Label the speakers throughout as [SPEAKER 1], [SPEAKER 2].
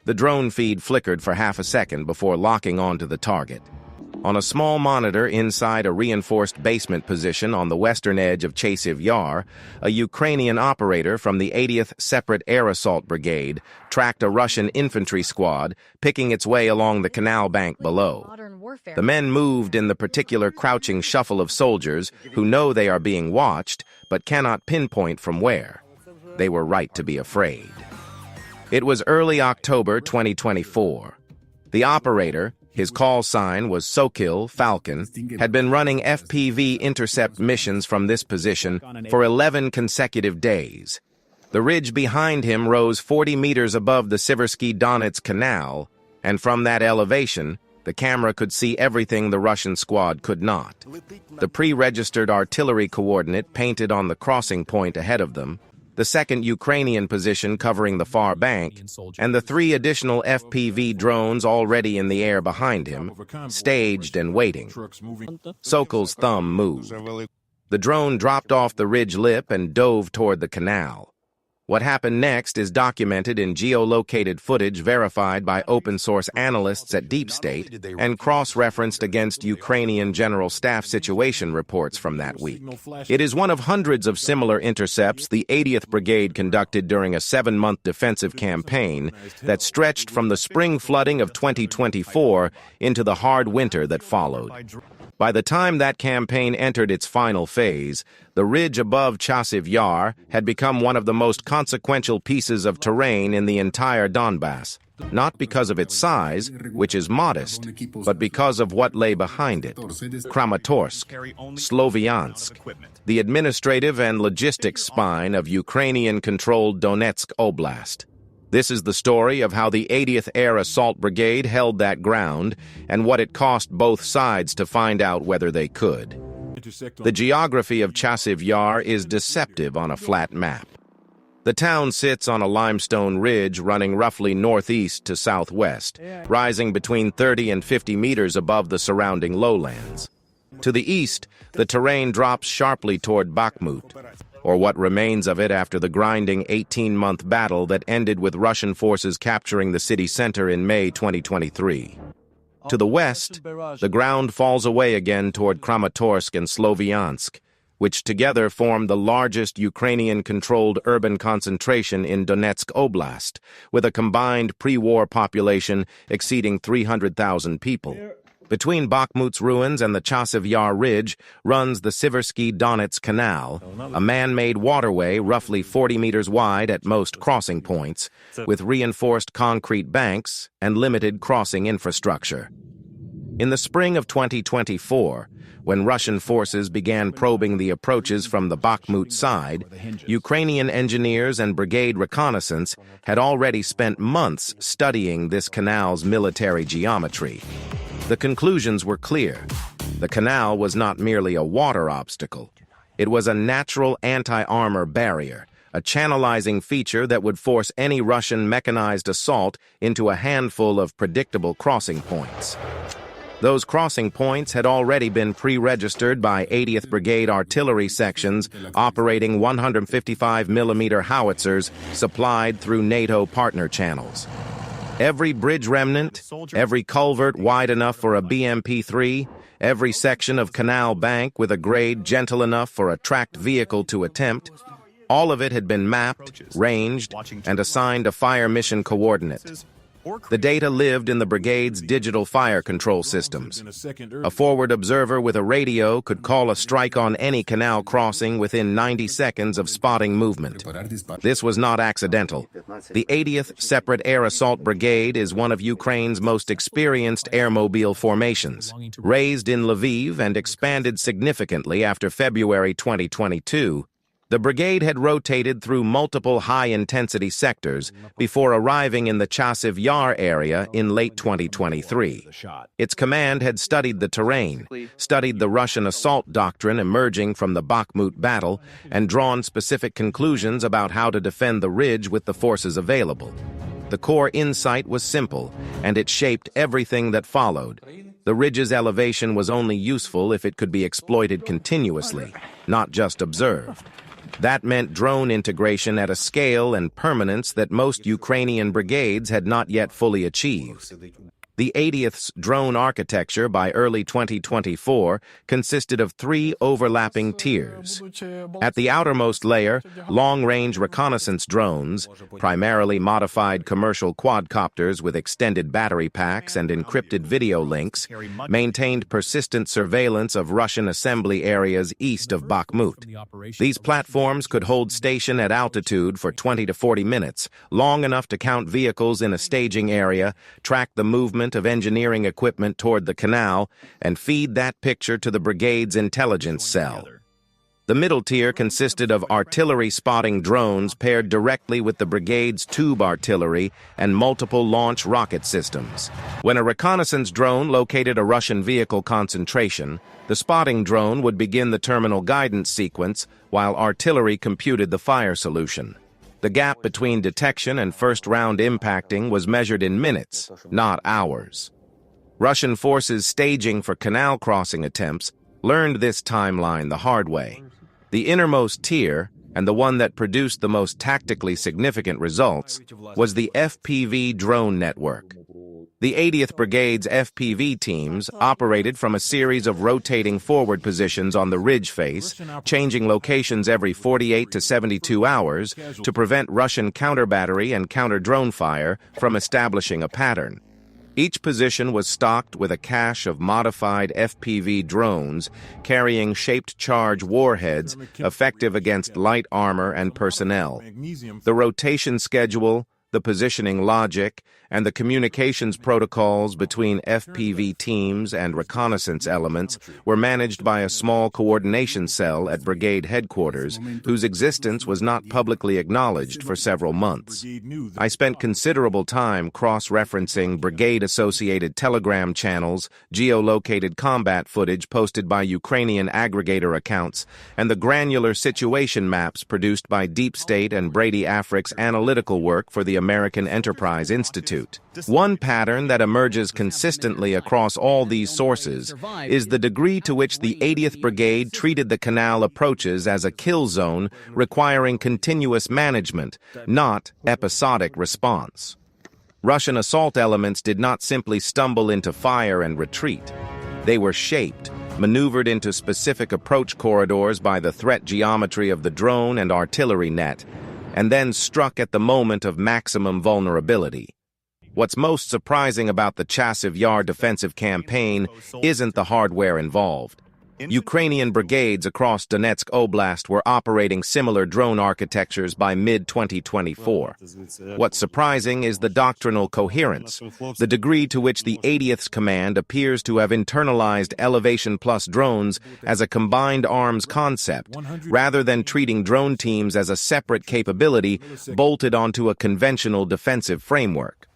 [SPEAKER 1] The drone feed flickered for half a second before locking onto the target. On a small monitor inside a reinforced basement position on the western edge of Chasiv Yar, a Ukrainian operator from the 80th Separate Air Assault Brigade tracked a Russian infantry squad picking its way along the canal bank below. The men moved in the particular crouching shuffle of soldiers who know they are being watched but cannot pinpoint from where. They were right to be afraid. It was early October 2024. The operator, his call sign was Sokil, Falcon, had been running FPV intercept missions from this position for 11 consecutive days. The ridge behind him rose 40 meters above the Siverskyi Donets Canal, and from that elevation, the camera could see everything the Russian squad could not. The pre-registered artillery coordinate painted on the crossing point ahead of them, the second Ukrainian position covering the far bank, and the 3 additional FPV drones already in the air behind him, staged and waiting. Sokil's thumb moved. The drone dropped off the ridge lip and dove toward the canal. What happened next is documented in geolocated footage verified by open-source analysts at Deep State and cross-referenced against Ukrainian General Staff situation reports from that week. It is one of hundreds of similar intercepts the 80th Brigade conducted during a 7-month defensive campaign that stretched from the spring flooding of 2024 into the hard winter that followed. By the time that campaign entered its final phase, the ridge above Chasiv Yar had become one of the most consequential pieces of terrain in the entire Donbas, not because of its size, which is modest, but because of what lay behind it. Kramatorsk, Sloviansk, the administrative and logistics spine of Ukrainian-controlled Donetsk Oblast. This is the story of how the 80th Air Assault Brigade held that ground and what it cost both sides to find out whether they could. The geography of Chasiv Yar is deceptive on a flat map. The town sits on a limestone ridge running roughly northeast to southwest, rising between 30 and 50 meters above the surrounding lowlands. To the east, the terrain drops sharply toward Bakhmut, or what remains of it after the grinding 18-month battle that ended with Russian forces capturing the city center in May 2023. To the west, the ground falls away again toward Kramatorsk and Sloviansk, which together form the largest Ukrainian-controlled urban concentration in Donetsk Oblast, with a combined pre-war population exceeding 300,000 people. Between Bakhmut's ruins and the Chasiv Yar Ridge runs the Siverskyi Donets Canal, a man-made waterway roughly 40 meters wide at most crossing points, with reinforced concrete banks and limited crossing infrastructure. In the spring of 2024, when Russian forces began probing the approaches from the Bakhmut side, Ukrainian engineers and brigade reconnaissance had already spent months studying this canal's military geometry. The conclusions were clear. The canal was not merely a water obstacle. It was a natural anti-armor barrier, a channelizing feature that would force any Russian mechanized assault into a handful of predictable crossing points. Those crossing points had already been pre-registered by 80th Brigade artillery sections operating 155mm howitzers supplied through NATO partner channels. Every bridge remnant, every culvert wide enough for a BMP-3, every section of canal bank with a grade gentle enough for a tracked vehicle to attempt, all of it had been mapped, ranged, and assigned a fire mission coordinate. The data lived in the brigade's digital fire control systems. A forward observer with a radio could call a strike on any canal crossing within 90 seconds of spotting movement. This was not accidental. The 80th Separate Air Assault Brigade is one of Ukraine's most experienced airmobile formations. Raised in Lviv and expanded significantly after February 2022, the brigade had rotated through multiple high-intensity sectors before arriving in the Chasiv Yar area in late 2023. Its command had studied the terrain, studied the Russian assault doctrine emerging from the Bakhmut battle, and drawn specific conclusions about how to defend the ridge with the forces available. The core insight was simple, and it shaped everything that followed. The ridge's elevation was only useful if it could be exploited continuously, not just observed. That meant drone integration at a scale and permanence that most Ukrainian brigades had not yet fully achieved. The 80th's drone architecture by early 2024 consisted of 3 overlapping tiers. At the outermost layer, long-range reconnaissance drones, primarily modified commercial quadcopters with extended battery packs and encrypted video links, maintained persistent surveillance of Russian assembly areas east of Bakhmut. These platforms could hold station at altitude for 20 to 40 minutes, long enough to count vehicles in a staging area, track the movement of engineering equipment toward the canal, and feed that picture to the brigade's intelligence cell. The middle tier consisted of artillery spotting drones paired directly with the brigade's tube artillery and multiple launch rocket systems. When a reconnaissance drone located a Russian vehicle concentration, the spotting drone would begin the terminal guidance sequence while artillery computed the fire solution. The gap between detection and first-round impacting was measured in minutes, not hours. Russian forces staging for canal crossing attempts learned this timeline the hard way. The innermost tier, and the one that produced the most tactically significant results, was the FPV drone network. The 80th Brigade's FPV teams operated from a series of rotating forward positions on the ridge face, changing locations every 48 to 72 hours to prevent Russian counter-battery and counter-drone fire from establishing a pattern. Each position was stocked with a cache of modified FPV drones carrying shaped charge warheads effective against light armor and personnel. The rotation schedule, the positioning logic, and the communications protocols between FPV teams and reconnaissance elements were managed by a small coordination cell at brigade headquarters, whose existence was not publicly acknowledged for several months. I spent considerable time cross-referencing brigade-associated telegram channels, geolocated combat footage posted by Ukrainian aggregator accounts, and the granular situation maps produced by Deep State and Brady Afric's analytical work for the American Enterprise Institute. One pattern that emerges consistently across all these sources is the degree to which the 80th Brigade treated the canal approaches as a kill zone requiring continuous management, not episodic response. Russian assault elements did not simply stumble into fire and retreat. They were shaped, maneuvered into specific approach corridors by the threat geometry of the drone and artillery net, and then struck at the moment of maximum vulnerability. What's most surprising about the Chasiv Yar defensive campaign isn't the hardware involved. Ukrainian brigades across Donetsk Oblast were operating similar drone architectures by mid-2024. What's surprising is the doctrinal coherence, the degree to which the 80th Command appears to have internalized elevation plus drones as a combined arms concept, rather than treating drone teams as a separate capability bolted onto a conventional defensive framework.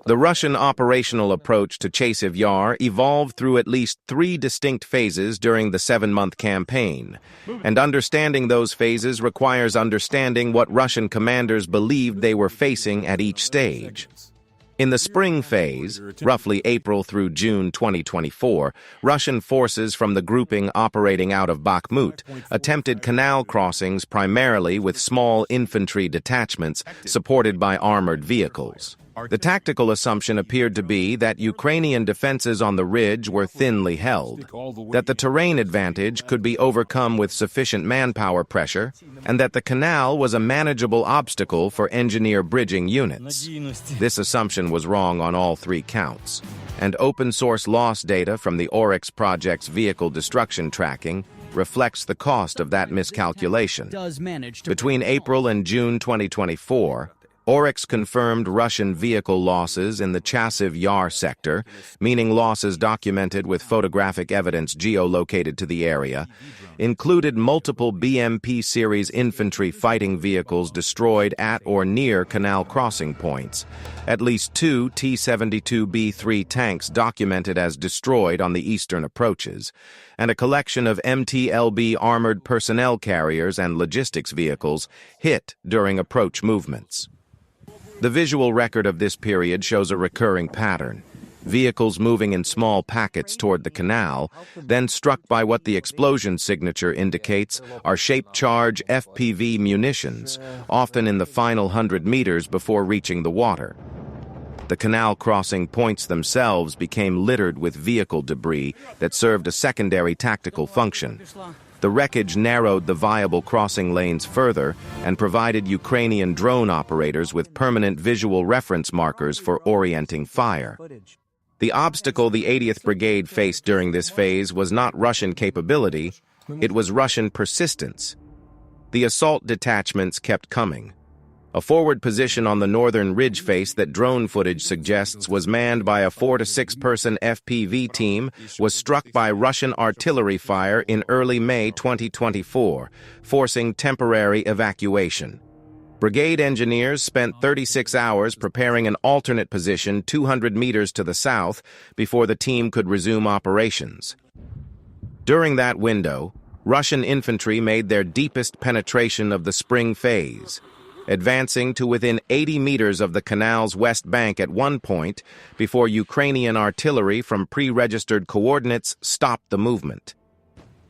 [SPEAKER 1] The Russian operational approach to Chasiv Yar evolved through at least 3 distinct phases during the 7-month campaign, and understanding those phases requires understanding what Russian commanders believed they were facing at each stage. In the spring phase, roughly April through June 2024, Russian forces from the grouping operating out of Bakhmut attempted canal crossings primarily with small infantry detachments supported by armored vehicles. The tactical assumption appeared to be that Ukrainian defenses on the ridge were thinly held, that the terrain advantage could be overcome with sufficient manpower pressure, and that the canal was a manageable obstacle for engineer bridging units. This assumption was wrong on all 3 counts, and open-source loss data from the Oryx project's vehicle destruction tracking reflects the cost of that miscalculation. Between April and June 2024, Oryx confirmed Russian vehicle losses in the Chasiv Yar sector, meaning losses documented with photographic evidence geolocated to the area, included multiple BMP series infantry fighting vehicles destroyed at or near canal crossing points, at least 2 T-72B3 tanks documented as destroyed on the eastern approaches, and a collection of MTLB armored personnel carriers and logistics vehicles hit during approach movements. The visual record of this period shows a recurring pattern. vehicles moving in small packets toward the canal, then struck by what the explosion signature indicates are shape-charge FPV munitions, often in the final 100 meters before reaching the water. The canal crossing points themselves became littered with vehicle debris that served a secondary tactical function. The wreckage narrowed the viable crossing lanes further and provided Ukrainian drone operators with permanent visual reference markers for orienting fire. The obstacle the 80th Brigade faced during this phase was not Russian capability, it was Russian persistence. The assault detachments kept coming. A forward position on the northern ridge face that drone footage suggests was manned by a 4 to 6 person FPV team was struck by Russian artillery fire in early May 2024, forcing temporary evacuation. Brigade engineers spent 36 hours preparing an alternate position 200 meters to the south before the team could resume operations. During that window, Russian infantry made their deepest penetration of the spring phase, advancing to within 80 meters of the canal's west bank at one point before Ukrainian artillery from pre-registered coordinates stopped the movement.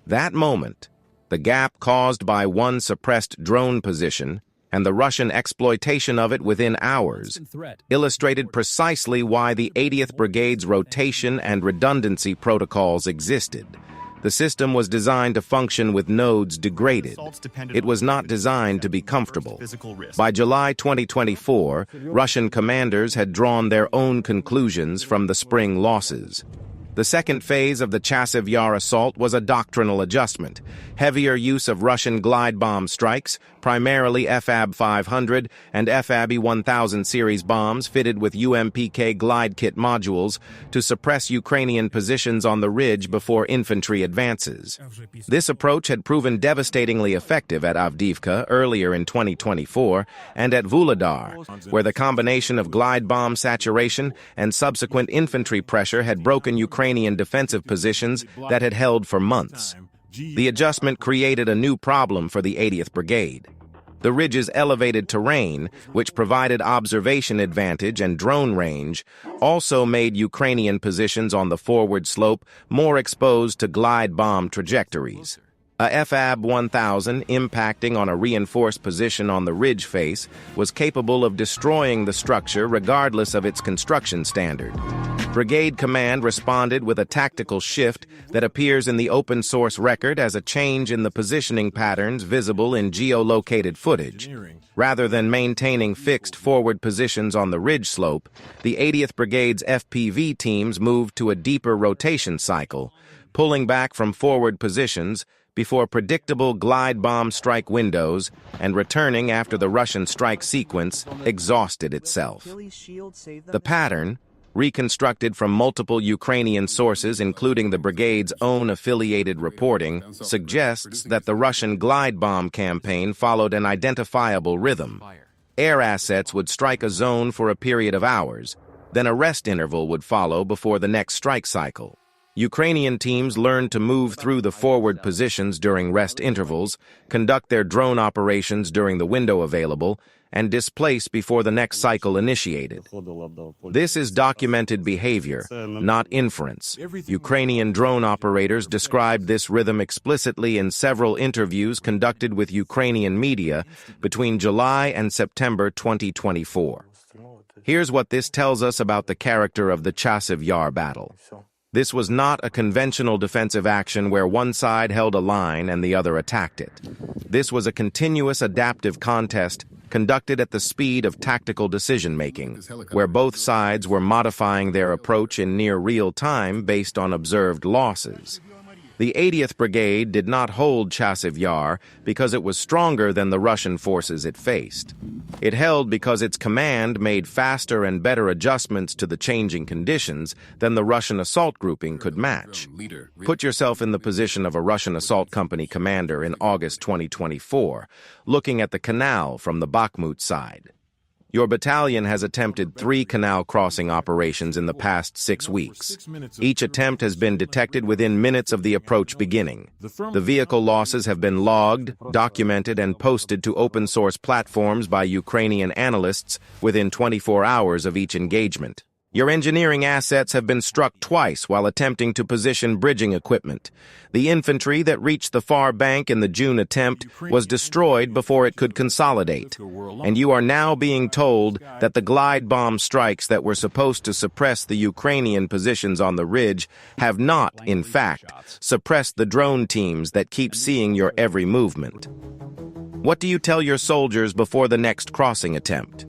[SPEAKER 1] That moment, the gap caused by one suppressed drone position and the Russian exploitation of it within hours, illustrated precisely why the 80th Brigade's rotation and redundancy protocols existed. The system was designed to function with nodes degraded. It was not designed to be comfortable. By July 2024, Russian commanders had drawn their own conclusions from the spring losses. The second phase of the Chasiv Yar assault was a doctrinal adjustment. Heavier use of Russian glide bomb strikes, primarily FAB 500 and FAB 1000 series bombs fitted with UMPK glide kit modules to suppress Ukrainian positions on the ridge before infantry advances. This approach had proven devastatingly effective at Avdiivka earlier in 2024 and at Vuhledar, where the combination of glide bomb saturation and subsequent infantry pressure had broken Ukrainian defensive positions that had held for months. The adjustment created a new problem for the 80th Brigade. The ridge's elevated terrain, which provided observation advantage and drone range, also made Ukrainian positions on the forward slope more exposed to glide bomb trajectories. A FAB 1000 impacting on a reinforced position on the ridge face was capable of destroying the structure regardless of its construction standard. Brigade Command responded with a tactical shift that appears in the open-source record as a change in the positioning patterns visible in geolocated footage. Rather than maintaining fixed forward positions on the ridge slope, the 80th Brigade's FPV teams moved to a deeper rotation cycle, pulling back from forward positions before predictable glide bomb strike windows and returning after the Russian strike sequence exhausted itself. The pattern, reconstructed from multiple Ukrainian sources including the brigade's own affiliated reporting, suggests that the Russian glide bomb campaign followed an identifiable rhythm. Air assets would strike a zone for a period of hours, then a rest interval would follow before the next strike cycle. Ukrainian teams learned to move through the forward positions during rest intervals, conduct their drone operations during the window available, and displace before the next cycle initiated. This is documented behavior, not inference. Ukrainian drone operators described this rhythm explicitly in several interviews conducted with Ukrainian media between July and September 2024. Here's what this tells us about the character of the Chasiv Yar battle. This was not a conventional defensive action where one side held a line and the other attacked it. This was a continuous adaptive contest conducted at the speed of tactical decision-making, where both sides were modifying their approach in near real time based on observed losses. The 80th Brigade did not hold Chasiv Yar because it was stronger than the Russian forces it faced. It held because its command made faster and better adjustments to the changing conditions than the Russian assault grouping could match. Put yourself in the position of a Russian assault company commander in August 2024, looking at the canal from the Bakhmut side. Your battalion has attempted 3 canal crossing operations in the past 6 weeks. Each attempt has been detected within minutes of the approach beginning. The vehicle losses have been logged, documented, and posted to open-source platforms by Ukrainian analysts within 24 hours of each engagement. Your engineering assets have been struck twice while attempting to position bridging equipment. The infantry that reached the far bank in the June attempt was destroyed before it could consolidate. And you are now being told that the glide bomb strikes that were supposed to suppress the Ukrainian positions on the ridge have not, in fact, suppressed the drone teams that keep seeing your every movement. What do you tell your soldiers before the next crossing attempt?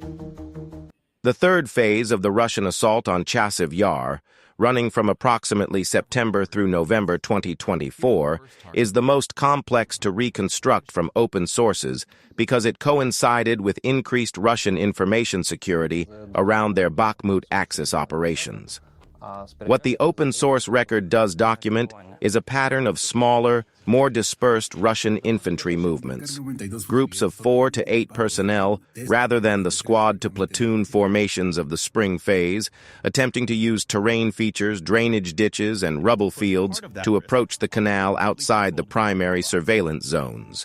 [SPEAKER 1] The third phase of the Russian assault on Chasiv Yar, running from approximately September through November 2024, is the most complex to reconstruct from open sources because it coincided with increased Russian information security around their Bakhmut Axis operations. What the open source record does document is a pattern of smaller, more dispersed Russian infantry movements, groups of 4 to 8 personnel rather than the squad to platoon formations of the spring phase, attempting to use terrain features, drainage ditches, and rubble fields to approach the canal outside the primary surveillance zones.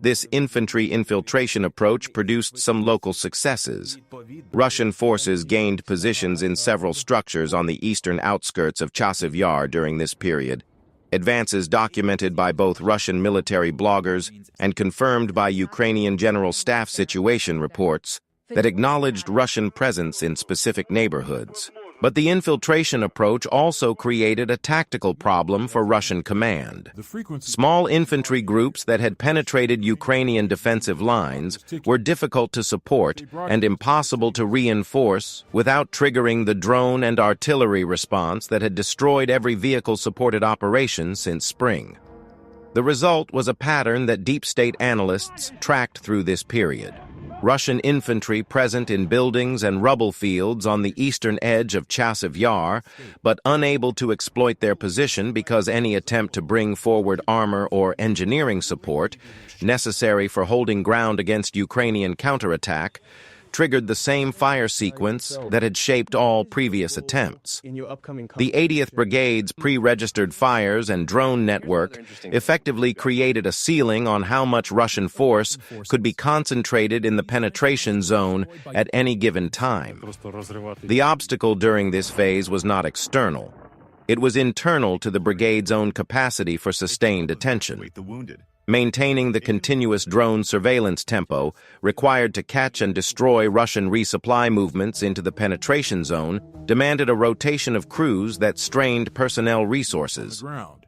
[SPEAKER 1] This infantry infiltration approach produced some local successes. Russian forces gained positions in several structures on the eastern outskirts of Chasiv Yar during this period, advances documented by both Russian military bloggers and confirmed by Ukrainian General Staff situation reports that acknowledged Russian presence in specific neighborhoods. But the infiltration approach also created a tactical problem for Russian command. Small infantry groups that had penetrated Ukrainian defensive lines were difficult to support and impossible to reinforce without triggering the drone and artillery response that had destroyed every vehicle-supported operation since spring. The result was a pattern that deep state analysts tracked through this period. Russian infantry present in buildings and rubble fields on the eastern edge of Chasiv Yar, but unable to exploit their position because any attempt to bring forward armor or engineering support, necessary for holding ground against Ukrainian counterattack, triggered the same fire sequence that had shaped all previous attempts. The 80th Brigade's pre-registered fires and drone network effectively created a ceiling on how much Russian force could be concentrated in the penetration zone at any given time. The obstacle during this phase was not external. It was internal to the brigade's own capacity for sustained attention. Maintaining the continuous drone surveillance tempo required to catch and destroy Russian resupply movements into the penetration zone demanded a rotation of crews that strained personnel resources.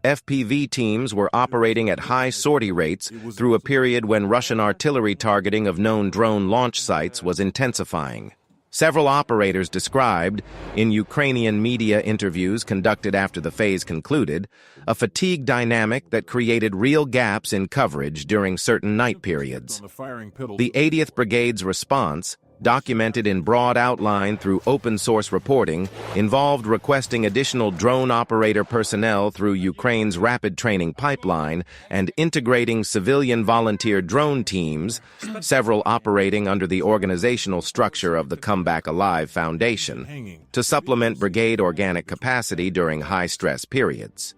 [SPEAKER 1] FPV teams were operating at high sortie rates through a period when Russian artillery targeting of known drone launch sites was intensifying. Several operators described, in Ukrainian media interviews conducted after the phase concluded, a fatigue dynamic that created real gaps in coverage during certain night periods. The 80th Brigade's response, documented in broad outline through open-source reporting, involved requesting additional drone operator personnel through Ukraine's rapid training pipeline and integrating civilian volunteer drone teams, several operating under the organizational structure of the Come Back Alive Foundation, to supplement brigade organic capacity during high-stress periods.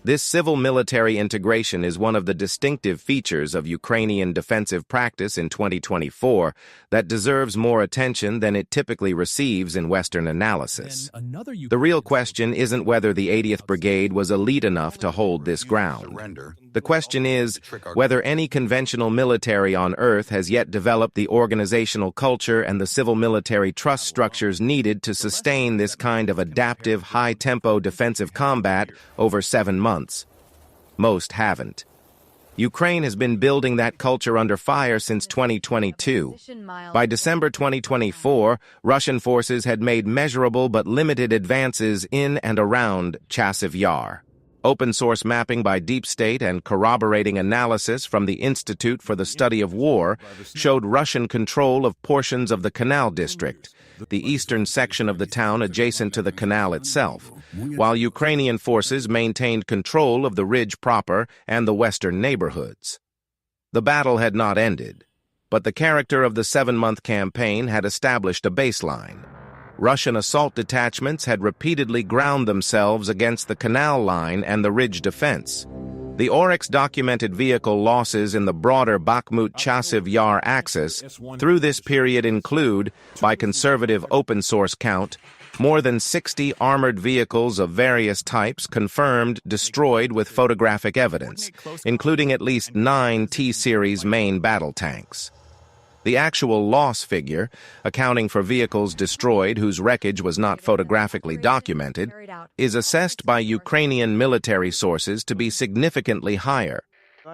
[SPEAKER 1] This civil-military integration is one of the distinctive features of Ukrainian defensive practice in 2024 that deserves more attention than it typically receives in Western analysis. The real question isn't whether the 80th Brigade was elite enough to hold this ground. The question is whether any conventional military on Earth has yet developed the organizational culture and the civil-military trust structures needed to sustain this kind of adaptive, high-tempo defensive combat over 7 months. Most haven't. Ukraine has been building that culture under fire since 2022. By December 2024, Russian forces had made measurable but limited advances in and around Chasiv Yar. Open-source mapping by Deep State and corroborating analysis from the Institute for the Study of War showed Russian control of portions of the Canal District, the eastern section of the town adjacent to the canal itself, while Ukrainian forces maintained control of the ridge proper and the western neighborhoods. The battle had not ended, but the character of the 7-month campaign had established a baseline. Russian assault detachments had repeatedly ground themselves against the canal line and the ridge defense. The Oryx documented vehicle losses in the broader Bakhmut-Chasiv Yar axis through this period include, by conservative open-source count, more than 60 armored vehicles of various types confirmed destroyed with photographic evidence, including at least 9 T-series main battle tanks. The actual loss figure, accounting for vehicles destroyed whose wreckage was not photographically documented, is assessed by Ukrainian military sources to be significantly higher,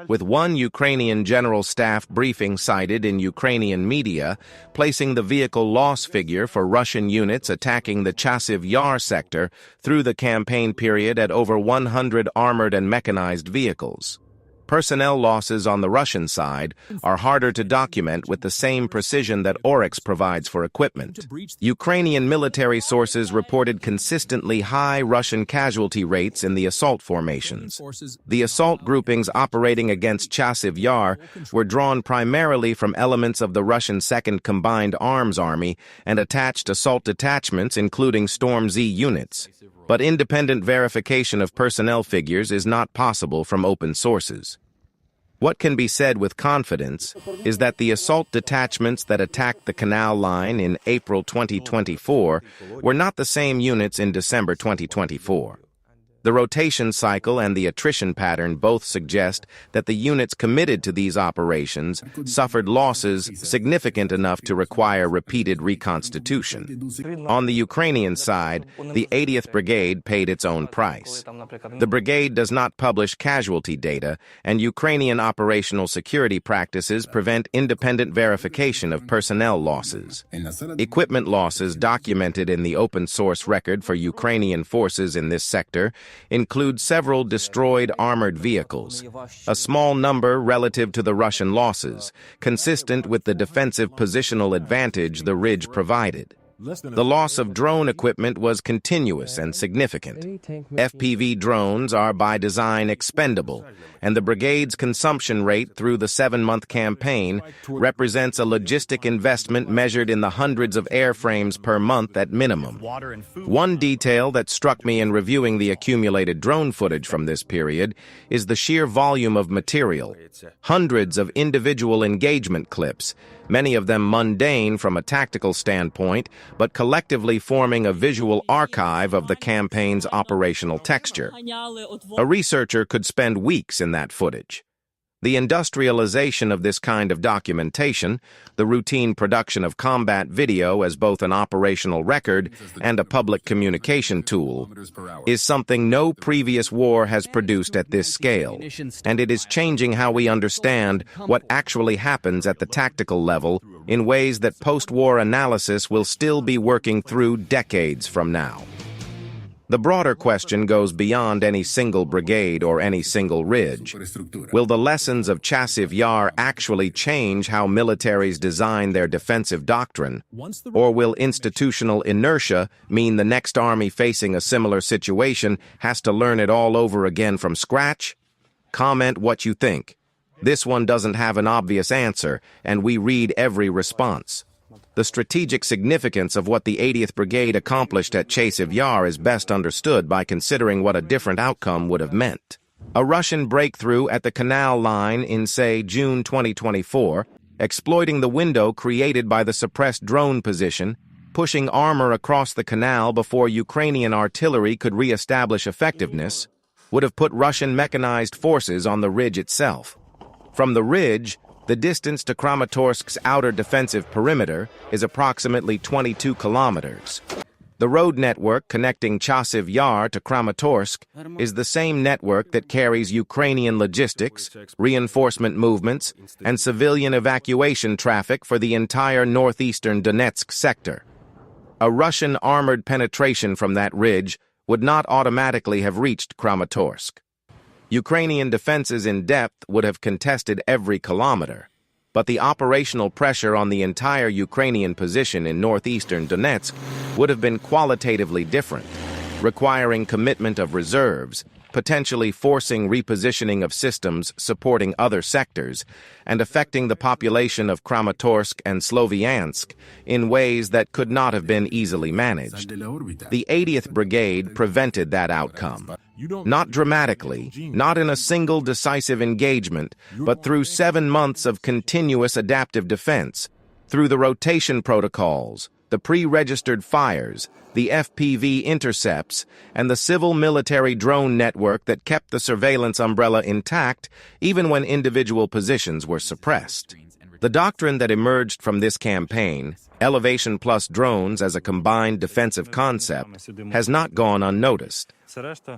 [SPEAKER 1] with one Ukrainian General Staff briefing cited in Ukrainian media placing the vehicle loss figure for Russian units attacking the Chasiv Yar sector through the campaign period at over 100 armored and mechanized vehicles. Personnel losses on the Russian side are harder to document with the same precision that Oryx provides for equipment. Ukrainian military sources reported consistently high Russian casualty rates in the assault formations. The assault groupings operating against Chasiv Yar were drawn primarily from elements of the Russian 2nd Combined Arms Army and attached assault detachments including Storm Z units. But independent verification of personnel figures is not possible from open sources. What can be said with confidence is that the assault detachments that attacked the canal line in April 2024 were not the same units in December 2024. The rotation cycle and the attrition pattern both suggest that the units committed to these operations suffered losses significant enough to require repeated reconstitution. On the Ukrainian side, the 80th Brigade paid its own price. The brigade does not publish casualty data, and Ukrainian operational security practices prevent independent verification of personnel losses. Equipment losses documented in the open-source record for Ukrainian forces in this sector include several destroyed armored vehicles, a small number relative to the Russian losses, consistent with the defensive positional advantage the ridge provided. The loss of drone equipment was continuous and significant. FPV drones are by design expendable, and the brigade's consumption rate through the 7-month campaign represents a logistic investment measured in the hundreds of airframes per month at minimum. One detail that struck me in reviewing the accumulated drone footage from this period is the sheer volume of material. Hundreds of individual engagement clips, many of them mundane from a tactical standpoint, but collectively forming a visual archive of the campaign's operational texture. A researcher could spend weeks in that footage. The industrialization of this kind of documentation, the routine production of combat video as both an operational record and a public communication tool, is something no previous war has produced at this scale, and it is changing how we understand what actually happens at the tactical level in ways that post-war analysis will still be working through decades from now. The broader question goes beyond any single brigade or any single ridge. Will the lessons of Chasiv Yar actually change how militaries design their defensive doctrine? Or will institutional inertia mean the next army facing a similar situation has to learn it all over again from scratch? Comment what you think. This one doesn't have an obvious answer, and we read every response. The strategic significance of what the 80th Brigade accomplished at Chasiv Yar is best understood by considering what a different outcome would have meant. A Russian breakthrough at the canal line in, say, June 2024, exploiting the window created by the suppressed drone position, pushing armor across the canal before Ukrainian artillery could re-establish effectiveness, would have put Russian mechanized forces on the ridge itself. From the ridge, the distance to Kramatorsk's outer defensive perimeter is approximately 22 kilometers. The road network connecting Chasiv Yar to Kramatorsk is the same network that carries Ukrainian logistics, reinforcement movements, and civilian evacuation traffic for the entire northeastern Donetsk sector. A Russian armored penetration from that ridge would not automatically have reached Kramatorsk. Ukrainian defenses in depth would have contested every kilometer, but the operational pressure on the entire Ukrainian position in northeastern Donetsk would have been qualitatively different, requiring commitment of reserves, potentially forcing repositioning of systems supporting other sectors, and affecting the population of Kramatorsk and Sloviansk in ways that could not have been easily managed. The 80th Brigade prevented that outcome. Not dramatically, not in a single decisive engagement, but through 7 months of continuous adaptive defense, through the rotation protocols, the pre-registered fires, the FPV intercepts, and the civil-military drone network that kept the surveillance umbrella intact even when individual positions were suppressed. The doctrine that emerged from this campaign, elevation plus drones as a combined defensive concept, has not gone unnoticed.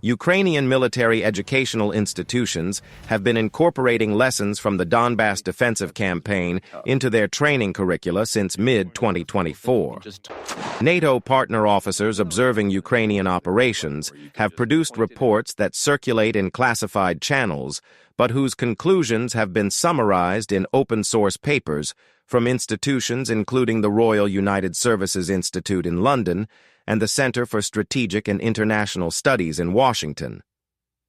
[SPEAKER 1] Ukrainian military educational institutions have been incorporating lessons from the Donbas defensive campaign into their training curricula since mid-2024. NATO partner officers observing Ukrainian operations have produced reports that circulate in classified channels, but whose conclusions have been summarized in open-source papers from institutions including the Royal United Services Institute in London and the Center for Strategic and International Studies in Washington.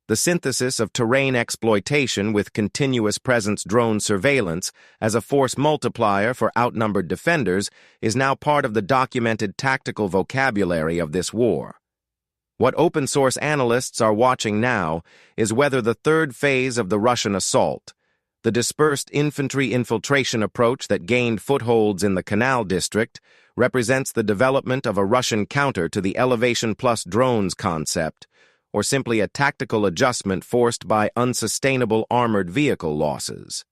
[SPEAKER 1] The synthesis of terrain exploitation with continuous presence drone surveillance as a force multiplier for outnumbered defenders is now part of the documented tactical vocabulary of this war. What open-source analysts are watching now is whether the third phase of the Russian assault, the dispersed infantry infiltration approach that gained footholds in the Canal district, represents the development of a Russian counter to the elevation plus drones concept, or simply a tactical adjustment forced by unsustainable armored vehicle losses.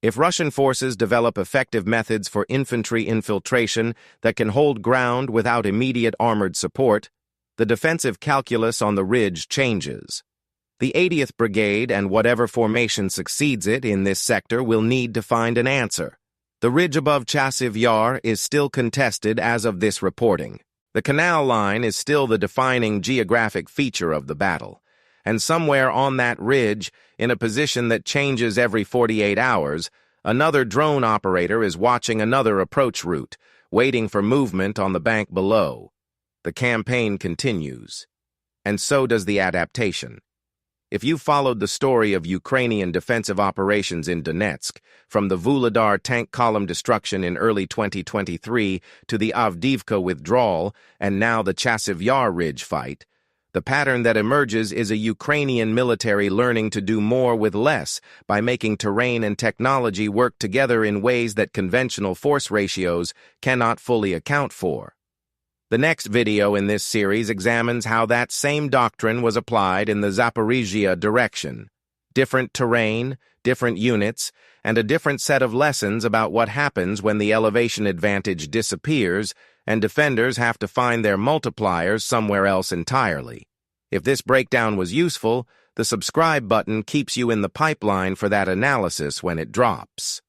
[SPEAKER 1] If Russian forces develop effective methods for infantry infiltration that can hold ground without immediate armored support, the defensive calculus on the ridge changes. The 80th Brigade and whatever formation succeeds it in this sector will need to find an answer. The ridge above Chasiv Yar is still contested as of this reporting. The canal line is still the defining geographic feature of the battle, and somewhere on that ridge, in a position that changes every 48 hours, another drone operator is watching another approach route, waiting for movement on the bank below. The campaign continues, and so does the adaptation. If you followed the story of Ukrainian defensive operations in Donetsk, from the Vuhledar tank column destruction in early 2023 to the Avdiivka withdrawal and now the Chasiv Yar ridge fight, the pattern that emerges is a Ukrainian military learning to do more with less by making terrain and technology work together in ways that conventional force ratios cannot fully account for. The next video in this series examines how that same doctrine was applied in the Zaporizhzhia direction. Different terrain, different units, and a different set of lessons about what happens when the elevation advantage disappears and defenders have to find their multipliers somewhere else entirely. If this breakdown was useful, the subscribe button keeps you in the pipeline for that analysis when it drops.